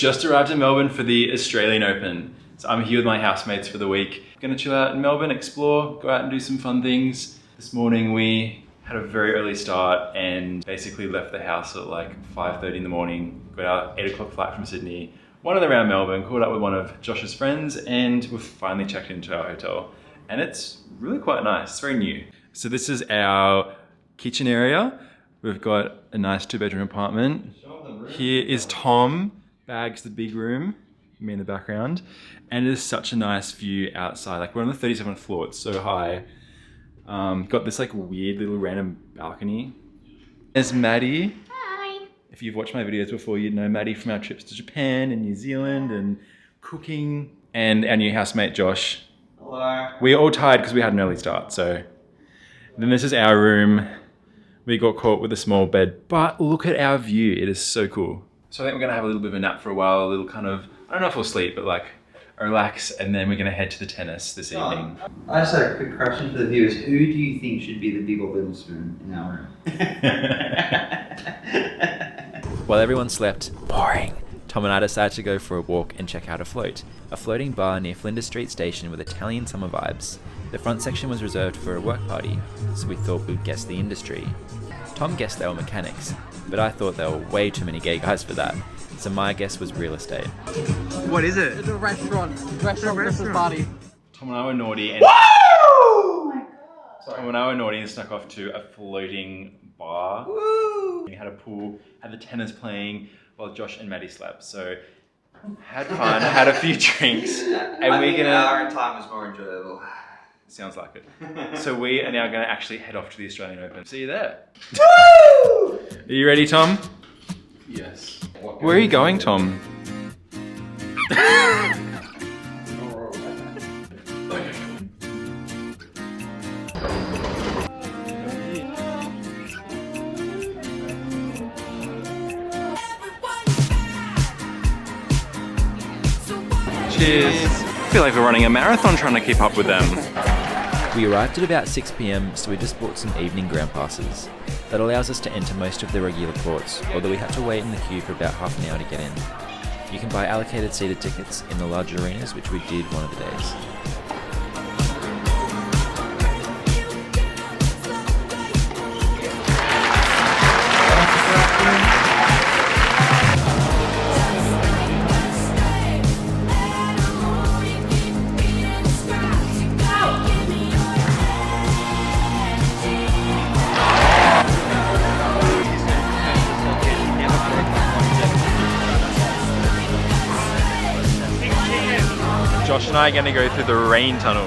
just arrived in Melbourne for the Australian Open. So I'm here with my housemates for the week. Gonna chill out in Melbourne, explore, go out and do some fun things. This morning we had a very early start and basically left the house at like 5:30 in the morning, got our 8 o'clock flight from Sydney, wandered around Melbourne, caught up with one of Josh's friends, and we've finally checked into our hotel. And it's really quite nice, it's very new. So this is our kitchen area. We've got a nice 2-bedroom apartment. Here is Tom, bags the big room, me in the background. And it is such a nice view outside. Like we're on the 37th floor, it's so high. Got this like weird little random balcony. There's Maddie. Hi. If you've watched my videos before, you'd know Maddie from our trips to Japan and New Zealand and cooking. And our new housemate, Josh. Hello. We're all tired because we had an early start, so. Then this is our room. We got caught with a small bed, but look at our view. It is so cool. So I think we're gonna have a little bit of a nap for a while, a little kind of, I don't know if we'll sleep, but like relax, and then we're gonna head to the tennis this evening. I just had a quick question for the viewers. Who do you think should be the big or little spoon in our room? While everyone slept, boring, Tom and I decided to go for a walk and check out a floating bar near Flinders Street Station with Italian summer vibes. The front section was reserved for a work party, so we thought we'd guess the industry. Tom guessed they were mechanics, but I thought there were way too many gay guys for that, so my guess was real estate. What is it? It's a restaurant. Christmas party. Tom and I were naughty and Tom and I were naughty and snuck off to a floating bar. Woo! We had a pool, had the tennis playing while Josh and Maddie slept. So had fun, had a few drinks, and we're gonna. Our own time was more enjoyable. Sounds like it. So we are now going to actually head off to the Australian Open. See you there. Woo! Are you ready, Tom? Yes. Where are you going, Tom? Cheers. I feel like we're running a marathon trying to keep up with them. We arrived at about 6 PM, so we just bought some evening ground passes. That allows us to enter most of the regular courts, although we had to wait in the queue for about half an hour to get in. You can buy allocated seated tickets in the large arenas, which we did one of the days. Josh and I are going to go through the rain tunnel.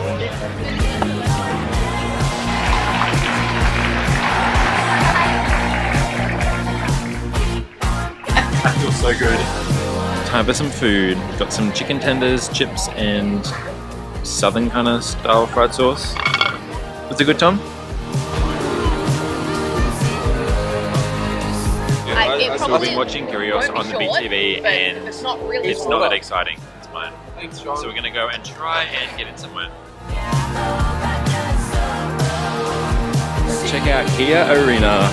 That feels so good. Time for some food. Got some chicken tenders, chips, and southern kind of style fried sauce. Was it good, Tom? So we've been watching Curios on the big TV and it's not that exciting. It's fine. So we're gonna go and try and get in somewhere. Check out Kia Arena.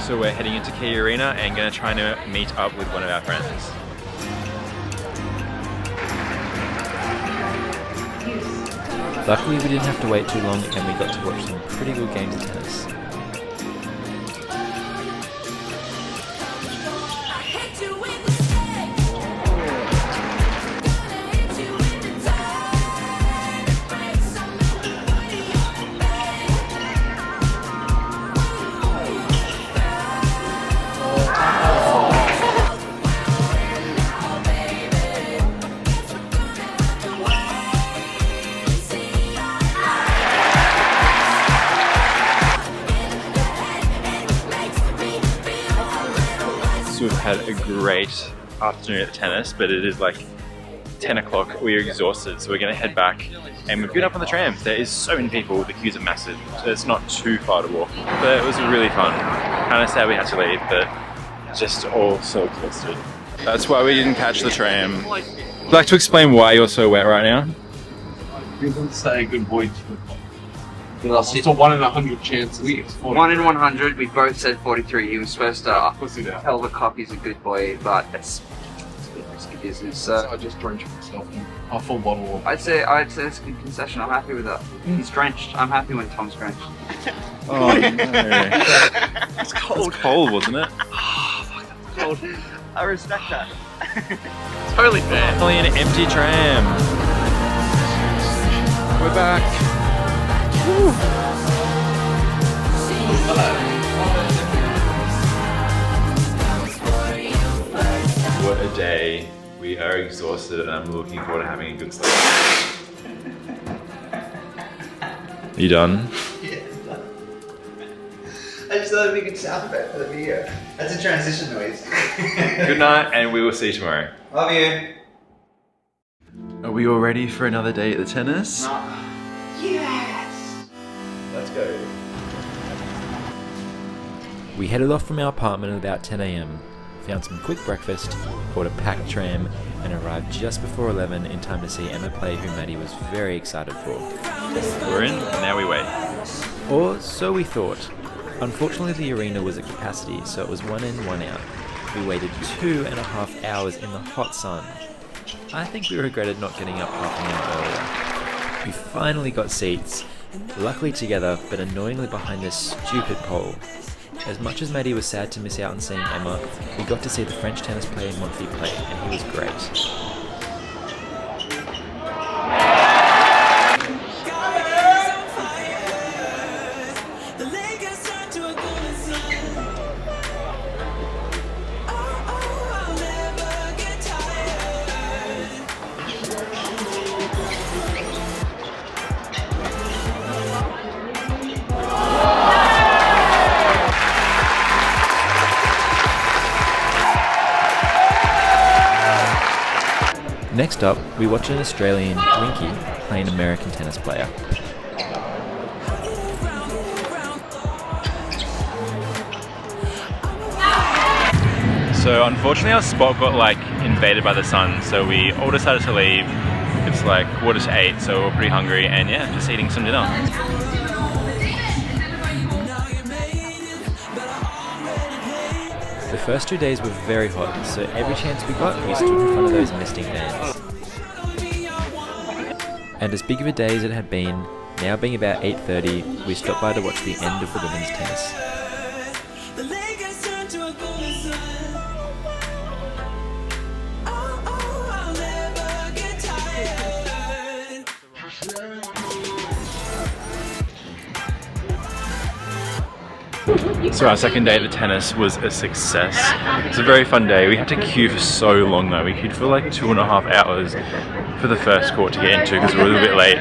So we're heading into Kia Arena and gonna try to meet up with one of our friends. Luckily we didn't have to wait too long and we got to watch some pretty good games of tennis. So we've had a great afternoon at the tennis, but it is like 10 o'clock. We're exhausted, so we're gonna head back. And we've been up on the tram. There is so many people, the queues are massive, so it's not too far to walk. But it was really fun. Kind of sad we had to leave, but just all so exhausted. That's why we didn't catch the tram. Would you like to explain why you're so wet right now? You didn't say good boy. It's a 1 in 100 chance. 1 in 100. We both said 43. He was supposed to Pussy down. tell the cop he's a good boy, but that's a bit risky. business. So So I just drenched myself in a full bottle of I'd say it's a good concession. I'm happy with that. He's drenched. I'm happy when Tom's drenched. Oh no. It's cold. It's cold, wasn't it? Cold. I respect that. Totally fair. Finally an empty tram. We're back. Woo. What a day. We are exhausted and I'm looking forward to having a good sleep. You done? Yeah. I just thought it'd be a good sound effect for the video. That's a transition noise. Good night and we will see you tomorrow. Love you. Are we all ready for another day at the tennis? Yes! Let's go. We headed off from our apartment at about 10 a.m, found some quick breakfast, caught a packed tram, and arrived just before 11 in time to see Emma play, who Maddie was very excited for. We're in, now we wait. Or so we thought. Unfortunately, the arena was at capacity, so it was one in, one out. We waited 2.5 hours in the hot sun. I think we regretted not getting up half an hour earlier. We finally got seats, luckily together, but annoyingly behind this stupid pole. As much as Maddie was sad to miss out on seeing Emma, we got to see the French tennis player Monty play, and he was great. Next up, we watch an Australian, Blinky, play an American tennis player. So unfortunately our spot got like invaded by the sun, so we all decided to leave. It's like 7:45, so we're pretty hungry and yeah, just eating some dinner. The first 2 days were very hot, so every chance we got, we stood in front of those misting fans. And as big of a day as it had been, now being about 8:30, we stopped by to watch the end of the women's tennis. So our second day at the tennis was a success. It was a very fun day. We had to queue for so long though. We queued for like 2.5 hours for the first court to get into because we were a little bit late.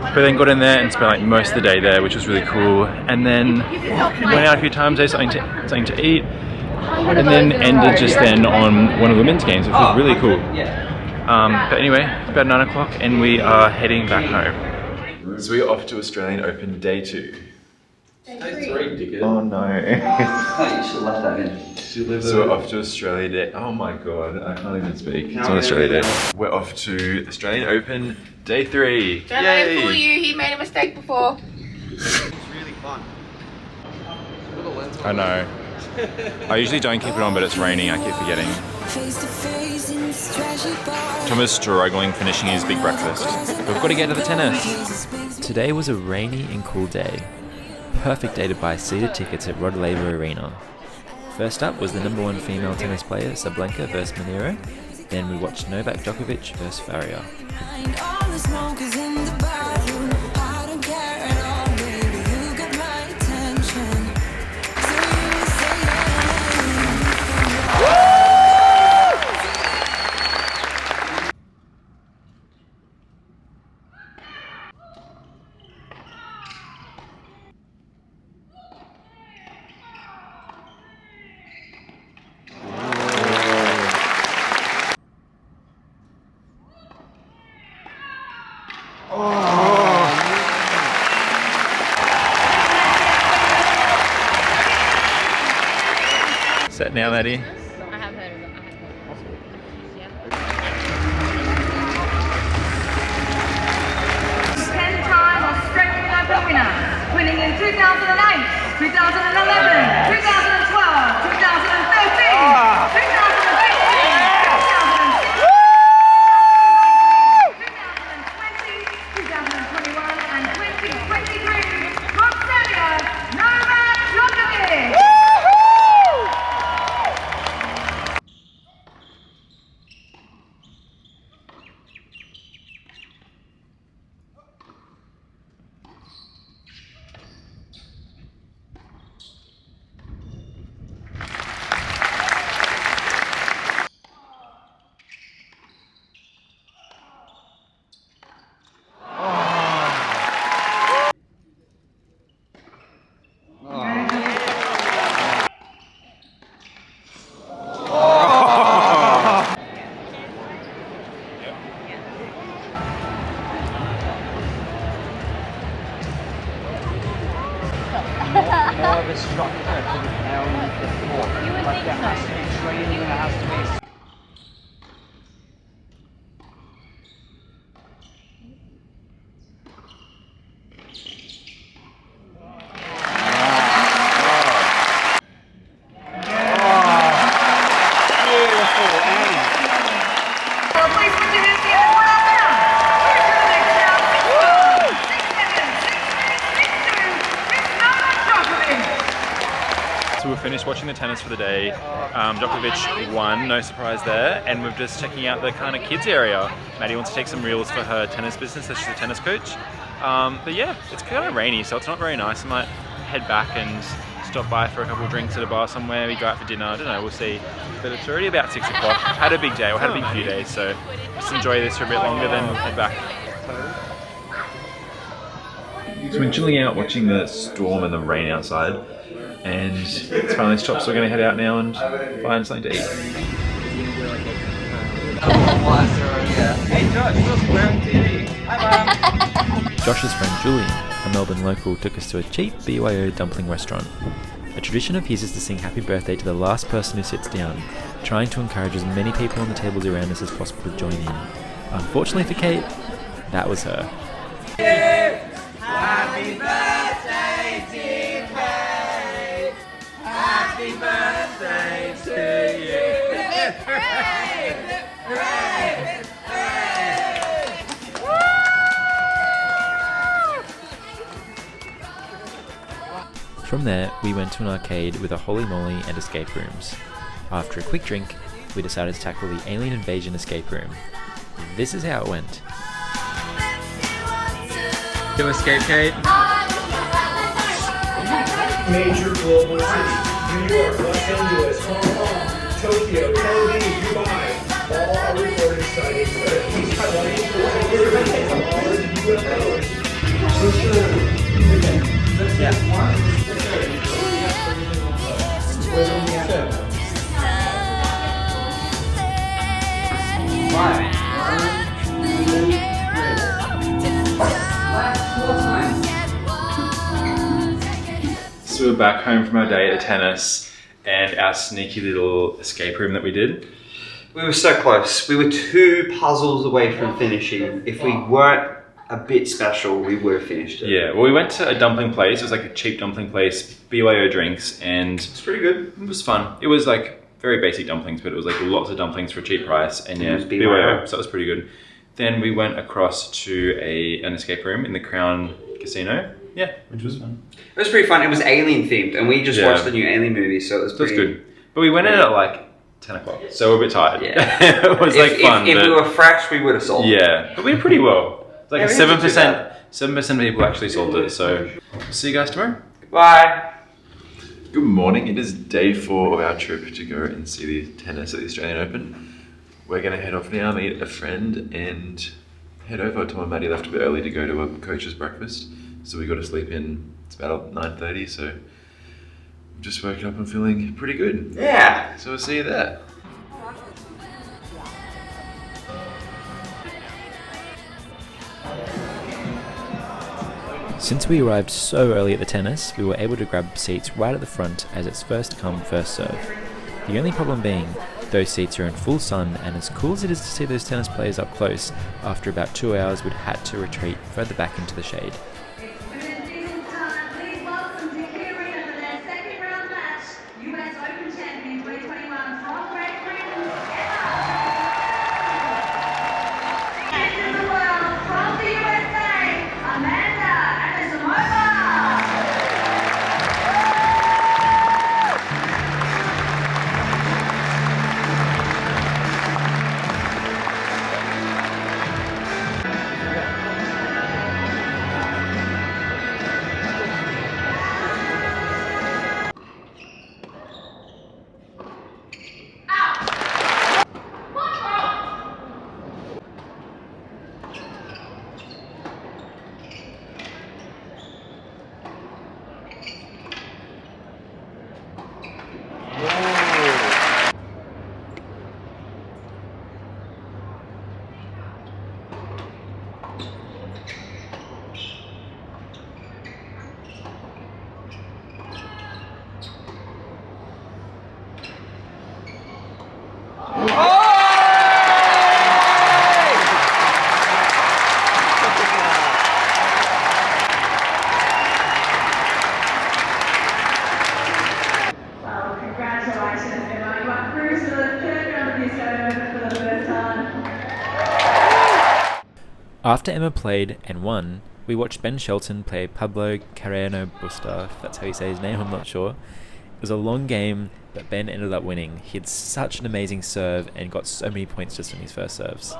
But then got in there and spent like most of the day there, which was really cool. And then went out a few times, ate something to eat, and then ended just then on one of the women's games, which was really cool. But anyway, it's about 9 o'clock and we are heading back home. So we're off to Australian Open Day 2. Oh no. Oh, you should have left that in. So we're off to Australia Day. Oh my god, I can't even speak. It's on Australia Day. We're off to Australian Open Day 3. Don't let him fool you, he made a mistake before. It's really fun. I know. I usually don't keep it on, but it's raining. I keep forgetting. Tom is struggling finishing his big breakfast. We've got to get to the tennis. Today was a rainy and cool day. Perfect day to buy seated tickets at Rod Laver Arena. First up was the #1 female tennis player Sablenka vs Monero. Then we watched Novak Djokovic vs Faria. Set now, Maddie. I have heard of it. Yeah. 10-time Australian Open winner, winning in 2008, 2011, 2012, 2013, 2015, 2016. more of a structure to the airline before. Like there has to be training and there has to be. So we're finished watching the tennis for the day. Djokovic won, no surprise there, and we're just checking out the kind of kids area. Maddie wants to take some reels for her tennis business, so she's a tennis coach. But yeah, it's kind of rainy, so it's not very nice. I might head back and stop by for a couple of drinks at a bar somewhere. We go out for dinner, I don't know, we'll see. But it's already about 6 o'clock. Had a big day, or had a big few days, so just enjoy this for a bit longer, then we'll head back. So we're chilling out, watching the storm and the rain outside. And it's finally stopped, so we're going to head out now and find something to eat. Hey Josh, what's wearing TV? Hi Mom. Josh's friend Julian, a Melbourne local, took us to a cheap BYO dumpling restaurant. A tradition of his is to sing happy birthday to the last person who sits down, trying to encourage as many people on the tables around us as possible to join in. Unfortunately for Kate, that was her. Happy birthday, dear Kate. Happy birthday to you. Hooray! Hooray! From there, we went to an arcade with a holy moly and escape rooms. After a quick drink, we decided to tackle the alien invasion escape room. This is how it went. To escape, Kate. Major global cities: New York, Los Angeles, Hong Kong, Tokyo, Tel Aviv, Dubai. All are reported sightings that at least highlighting So we're back home from our day at the tennis and our sneaky little escape room that we did. We were so close. We were 2 puzzles away from finishing. If we weren't a bit special, we would have finished it. Yeah, well, we went to a dumpling place. It was like a cheap dumpling place, BYO drinks, and It's pretty good. it was fun. It was like very basic dumplings, but it was like lots of dumplings for a cheap price, and It yeah, was BYO, BYO. so that was pretty good. Then we went across to an escape room in the Crown Casino. Yeah, which was fun. It was pretty fun. It was alien themed, and we just Yeah. watched the new Alien movie, so it was So that's pretty good. But we went in at like 10 o'clock, so we're a bit tired. Yeah. It was like fun. If but we were fresh, we would have solved it. yeah, but we did pretty well. It's like Yeah, a we didn't do 7%. 7% of people actually solved it. So see you guys tomorrow. Bye. Good morning. It is day 4 of our trip to go and see the tennis at the Australian Open. We're going to head off now, meet a friend, and head over. Tom and Maddie left a bit early to go to a coach's breakfast, so we got to sleep in. It's about 9:30, so I'm just woken up and feeling pretty good. Yeah. So we'll see you there. Since we arrived so early at the tennis, we were able to grab seats right at the front as it's first come, first serve. The only problem being, those seats are in full sun, and as cool as it is to see those tennis players up close, after about 2 hours we'd had to retreat further back into the shade. Please welcome to Key Arena for their second round match, US Open Champion 2021 from Great Britain, Emma. And in the world, from the USA, Amanda Anisimova. After Emma played and won, we watched Ben Shelton play Pablo Carreno Busta, if that's how you say his name, I'm not sure. It was a long game, but Ben ended up winning. He had such an amazing serve and got so many points just on his first serves.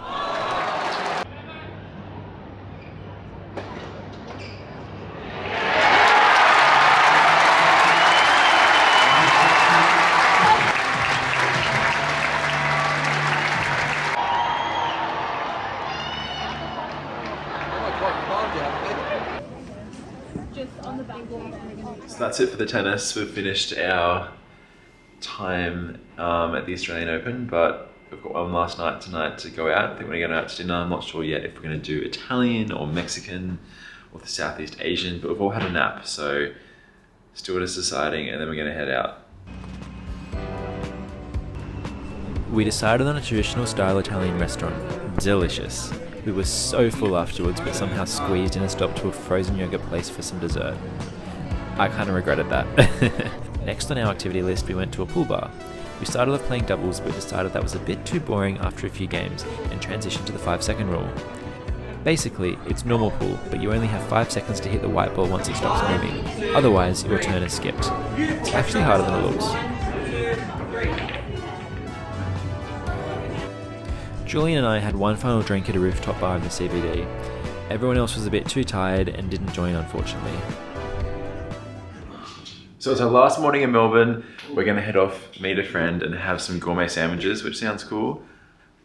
So that's it for the tennis. We've finished our time at the Australian Open, but we've got one last night tonight to go out. I think we're going to go out to dinner. I'm not sure yet if we're going to do Italian or Mexican or the Southeast Asian, but we've all had a nap, so Stuart is deciding, and then we're going to head out. We decided on a traditional style Italian restaurant. Delicious. We were so full afterwards, but somehow squeezed in a stop to a frozen yogurt place for some dessert. I kind of regretted that. Next on our activity list, we went to a pool bar. We started off playing doubles, but decided that was a bit too boring after a few games and transitioned to the 5-second rule. Basically, it's normal pool, but you only have 5 seconds to hit the white ball once it stops moving. Otherwise, your turn is skipped. It's actually harder than it looks. Julian and I had one final drink at a rooftop bar in the CBD. Everyone else was a bit too tired and didn't join, unfortunately. So it's our last morning in Melbourne. We're going to head off, meet a friend, and have some gourmet sandwiches, which sounds cool.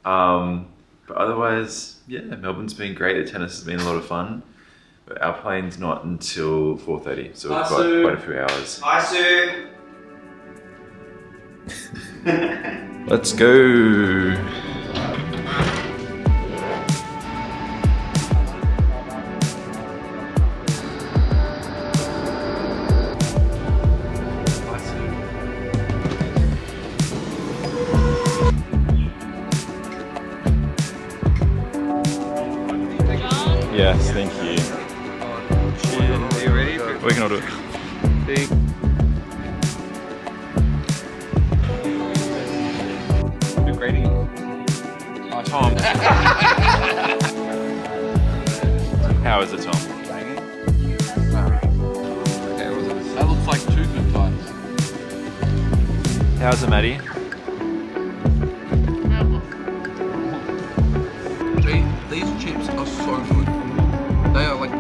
But otherwise, yeah, Melbourne's been great. The tennis has been a lot of fun. But our plane's not until 4:30, so we've got quite a few hours. Hi, Sue. Let's go. Yes, thank you. Are you ready? We can all do it. You're grading. Oh, Tom. How is it, Tom? That looks like 2 good times. How's it, Maddie? These chips are so good. They are like